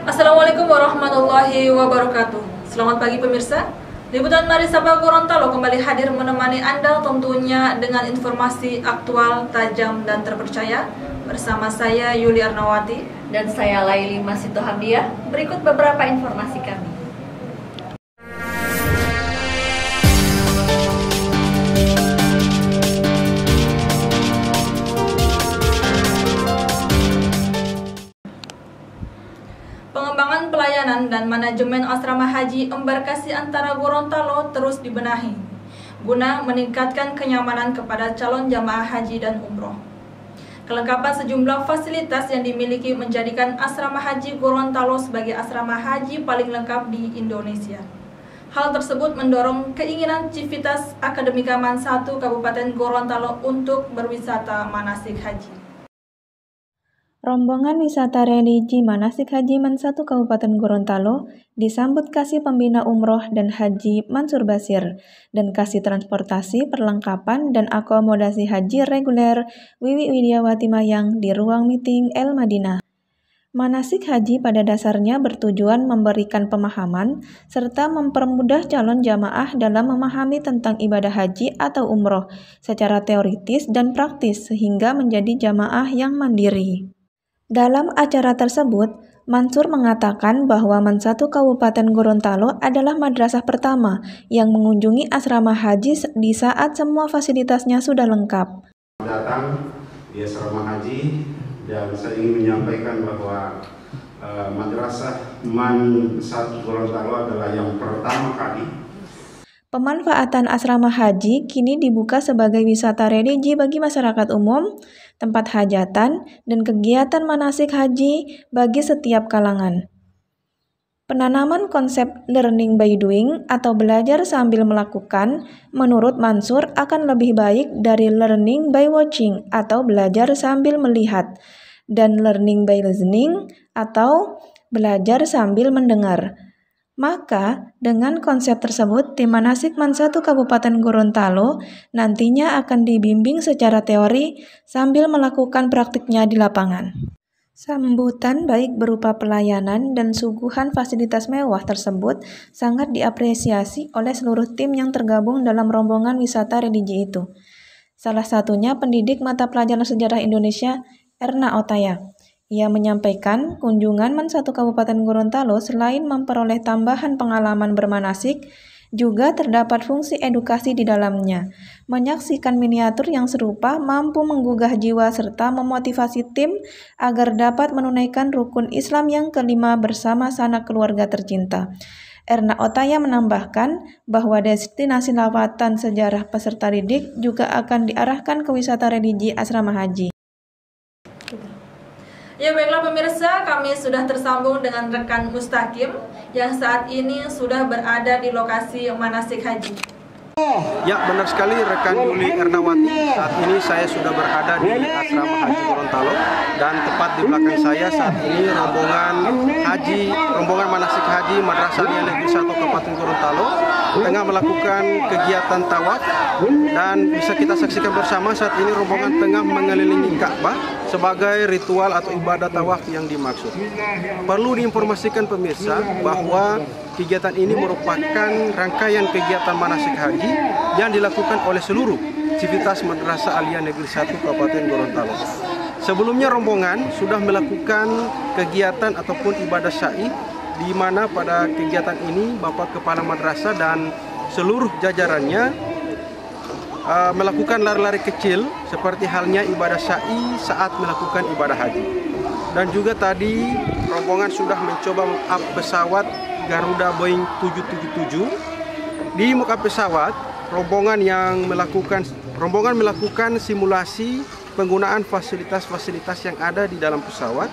Assalamualaikum warahmatullahi wabarakatuh. Selamat pagi pemirsa. Liputan Mari Sapa Gorontalo kembali hadir menemani Anda tentunya dengan informasi aktual, tajam, dan terpercaya. Bersama saya Yuli Arnawati dan saya Laili Masito Hamdiah. Berikut beberapa informasi kami. Pengembangan pelayanan dan manajemen asrama haji embarkasi antara Gorontalo terus dibenahi guna meningkatkan kenyamanan kepada calon jamaah haji dan umroh. Kelengkapan sejumlah fasilitas yang dimiliki menjadikan asrama haji Gorontalo sebagai asrama haji paling lengkap di Indonesia. Hal tersebut mendorong keinginan Civitas Akademika Man 1 Kabupaten Gorontalo untuk berwisata manasik haji. Rombongan wisata religi manasik haji Man 1 Kabupaten Gorontalo disambut Kasih Pembina Umroh dan Haji Mansur Basir dan Kasih Transportasi Perlengkapan dan Akomodasi Haji Reguler Wiwi Widiawati Mayang di ruang meeting El Madinah. Manasik haji pada dasarnya bertujuan memberikan pemahaman serta mempermudah calon jamaah dalam memahami tentang ibadah haji atau umroh secara teoritis dan praktis sehingga menjadi jamaah yang mandiri. Dalam acara tersebut, Mansur mengatakan bahwa Man 1 Kabupaten Gorontalo adalah madrasah pertama yang mengunjungi asrama haji di saat semua fasilitasnya sudah lengkap. Datang di asrama haji dan saya ingin menyampaikan bahwa madrasah Man 1 Gorontalo adalah yang pertama kali. Pemanfaatan asrama haji kini dibuka sebagai wisata religi bagi masyarakat umum, tempat hajatan, dan kegiatan manasik haji bagi setiap kalangan. Penanaman konsep learning by doing atau belajar sambil melakukan, menurut Mansur akan lebih baik dari learning by watching atau belajar sambil melihat, dan learning by listening atau belajar sambil mendengar. Maka, dengan konsep tersebut, tim manasik Man 1 Kabupaten Gorontalo nantinya akan dibimbing secara teori sambil melakukan praktiknya di lapangan. Sambutan baik berupa pelayanan dan suguhan fasilitas mewah tersebut sangat diapresiasi oleh seluruh tim yang tergabung dalam rombongan wisata religi itu. Salah satunya pendidik mata pelajaran sejarah Indonesia, Erna Otaya. Ia menyampaikan kunjungan Man 1 Kabupaten Gorontalo selain memperoleh tambahan pengalaman bermanasik, juga terdapat fungsi edukasi di dalamnya. Menyaksikan miniatur yang serupa mampu menggugah jiwa serta memotivasi tim agar dapat menunaikan rukun Islam yang kelima bersama sanak keluarga tercinta. Erna Otaya menambahkan bahwa destinasi lawatan sejarah peserta didik juga akan diarahkan ke wisata religi asrama haji. Ya baiklah pemirsa, kami sudah tersambung dengan rekan Mustaqim yang saat ini sudah berada di lokasi manasik haji. Ya benar sekali rekan Yuli Ernawati, saat ini saya sudah berada di asrama haji Gorontalo dan tepat di belakang saya saat ini rombongan manasik haji Madrasah Aliyah Negeri 1 Kabupaten Gorontalo tengah melakukan kegiatan tawaf dan bisa kita saksikan bersama saat ini rombongan tengah mengelilingi Ka'bah sebagai ritual atau ibadah tawaf yang dimaksud. Perlu diinformasikan pemirsa bahwa kegiatan ini merupakan rangkaian kegiatan manasik haji yang dilakukan oleh seluruh Civitas Madrasah Aliyah Negeri 1 Kabupaten Gorontalo. Sebelumnya rombongan sudah melakukan kegiatan ataupun ibadah syai di mana pada kegiatan ini Bapak Kepala Madrasah dan seluruh jajarannya melakukan lari-lari kecil seperti halnya ibadah syai saat melakukan ibadah haji. Dan juga tadi rombongan sudah mencoba meng-up pesawat Garuda Boeing 777. Di muka pesawat, rombongan melakukan simulasi penggunaan fasilitas-fasilitas yang ada di dalam pesawat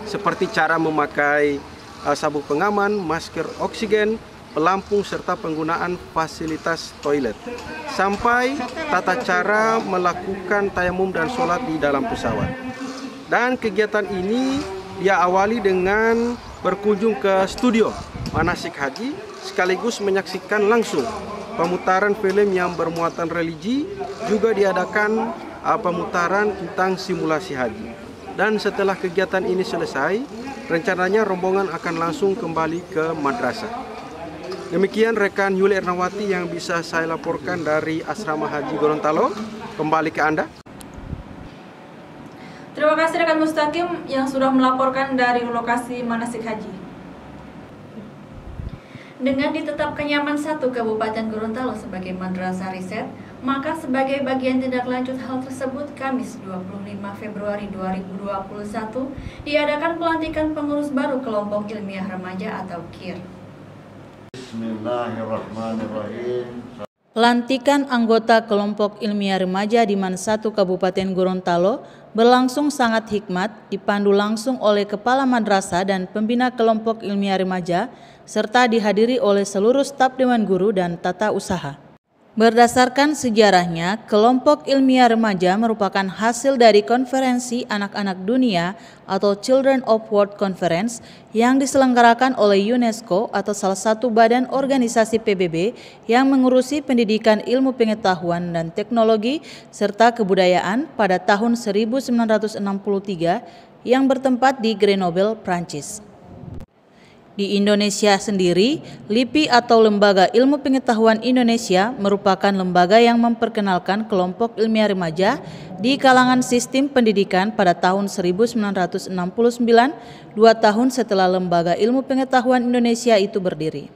seperti cara memakai sabuk pengaman, masker oksigen, pelampung serta penggunaan fasilitas toilet sampai tata cara melakukan tayamum dan sholat di dalam pesawat. Dan kegiatan ini dia awali dengan berkunjung ke studio manasik haji sekaligus menyaksikan langsung pemutaran film yang bermuatan religi, juga diadakan pemutaran tentang simulasi haji. Dan setelah kegiatan ini selesai, rencananya rombongan akan langsung kembali ke madrasah. Demikian rekan Yuli Ernawati yang bisa saya laporkan dari Asrama Haji Gorontalo. Kembali ke Anda. Terima kasih rekan Mustaqim yang sudah melaporkan dari lokasi manasik haji. Dengan ditetapkannya MAN 1 Kabupaten Gorontalo sebagai madrasah riset, maka sebagai bagian tindak lanjut hal tersebut, Kamis 25 Februari 2021 diadakan pelantikan pengurus baru Kelompok Ilmiah Remaja atau KIR. Bismillahirrahmanirrahim. Pelantikan anggota Kelompok Ilmiah Remaja di MAN 1 Kabupaten Gorontalo berlangsung sangat hikmat, dipandu langsung oleh Kepala Madrasah dan pembina Kelompok Ilmiah Remaja, serta dihadiri oleh seluruh staf Dewan Guru dan Tata Usaha. Berdasarkan sejarahnya, Kelompok Ilmiah Remaja merupakan hasil dari Konferensi Anak-anak Dunia atau Children of World Conference yang diselenggarakan oleh UNESCO atau salah satu badan organisasi PBB yang mengurusi pendidikan ilmu pengetahuan dan teknologi serta kebudayaan pada tahun 1963 yang bertempat di Grenoble, Prancis. Di Indonesia sendiri, LIPI atau Lembaga Ilmu Pengetahuan Indonesia merupakan lembaga yang memperkenalkan kelompok ilmiah remaja di kalangan sistem pendidikan pada tahun 1969, 2 tahun setelah Lembaga Ilmu Pengetahuan Indonesia itu berdiri.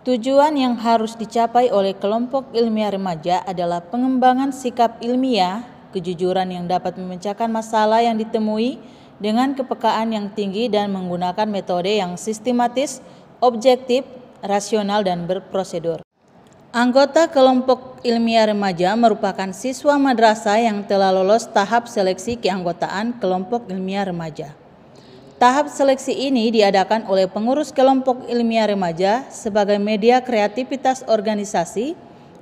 Tujuan yang harus dicapai oleh kelompok ilmiah remaja adalah pengembangan sikap ilmiah, kejujuran yang dapat memecahkan masalah yang ditemui, dengan kepekaan yang tinggi dan menggunakan metode yang sistematis, objektif, rasional, dan berprosedur. Anggota kelompok ilmiah remaja merupakan siswa madrasah yang telah lolos tahap seleksi keanggotaan kelompok ilmiah remaja. Tahap seleksi ini diadakan oleh pengurus kelompok ilmiah remaja sebagai media kreativitas organisasi,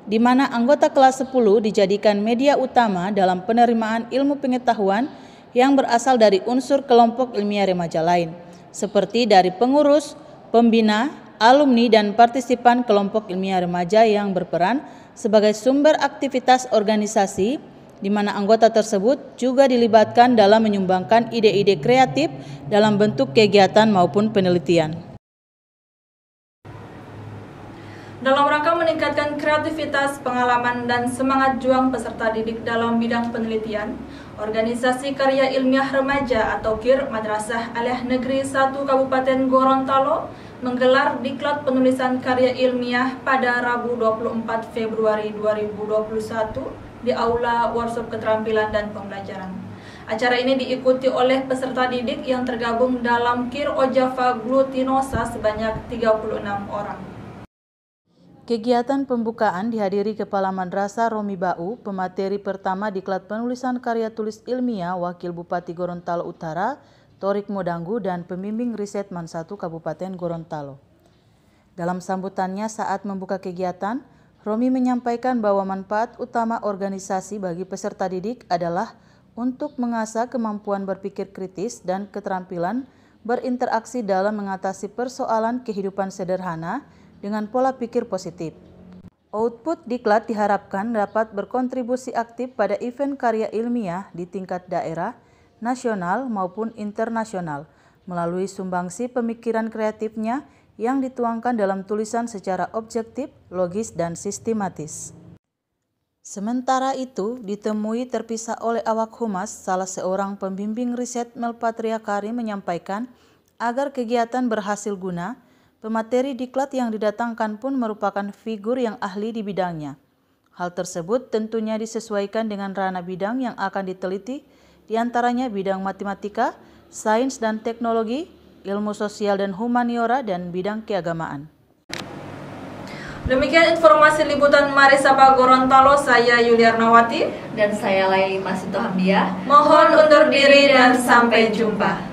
di mana anggota kelas 10 dijadikan media utama dalam penerimaan ilmu pengetahuan yang berasal dari unsur kelompok ilmiah remaja lain, seperti dari pengurus, pembina, alumni, dan partisipan kelompok ilmiah remaja yang berperan sebagai sumber aktivitas organisasi, di mana anggota tersebut juga dilibatkan dalam menyumbangkan ide-ide kreatif dalam bentuk kegiatan maupun penelitian. Dalam rangka meningkatkan kreativitas, pengalaman, dan semangat juang peserta didik dalam bidang penelitian, Organisasi Karya Ilmiah Remaja atau KIR Madrasah Aliyah Negeri 1 Kabupaten Gorontalo menggelar diklat penulisan karya ilmiah pada Rabu 24 Februari 2021 di Aula Workshop Keterampilan dan Pembelajaran. Acara ini diikuti oleh peserta didik yang tergabung dalam KIR Ojava Glutinosa sebanyak 36 orang. Kegiatan pembukaan dihadiri Kepala Madrasah Romi Bau, pemateri pertama diklat penulisan karya tulis ilmiah Wakil Bupati Gorontalo Utara, Torik Modanggu, dan pembimbing riset MAN 1 Kabupaten Gorontalo. Dalam sambutannya saat membuka kegiatan, Romi menyampaikan bahwa manfaat utama organisasi bagi peserta didik adalah untuk mengasah kemampuan berpikir kritis dan keterampilan berinteraksi dalam mengatasi persoalan kehidupan sederhana dengan pola pikir positif. Output diklat diharapkan dapat berkontribusi aktif pada event karya ilmiah di tingkat daerah, nasional maupun internasional melalui sumbangsi pemikiran kreatifnya yang dituangkan dalam tulisan secara objektif, logis, dan sistematis. Sementara itu, ditemui terpisah oleh awak humas, salah seorang pembimbing riset Melpatria Karim menyampaikan agar kegiatan berhasil guna, pemateri diklat yang didatangkan pun merupakan figur yang ahli di bidangnya. Hal tersebut tentunya disesuaikan dengan ranah bidang yang akan diteliti, diantaranya bidang matematika, sains dan teknologi, ilmu sosial dan humaniora, dan bidang keagamaan. Demikian informasi liputan Mari Sapa Gorontalo, saya Yuli Ernawati dan saya Laili Masito Hamdiah. Mohon undur diri dan sampai jumpa.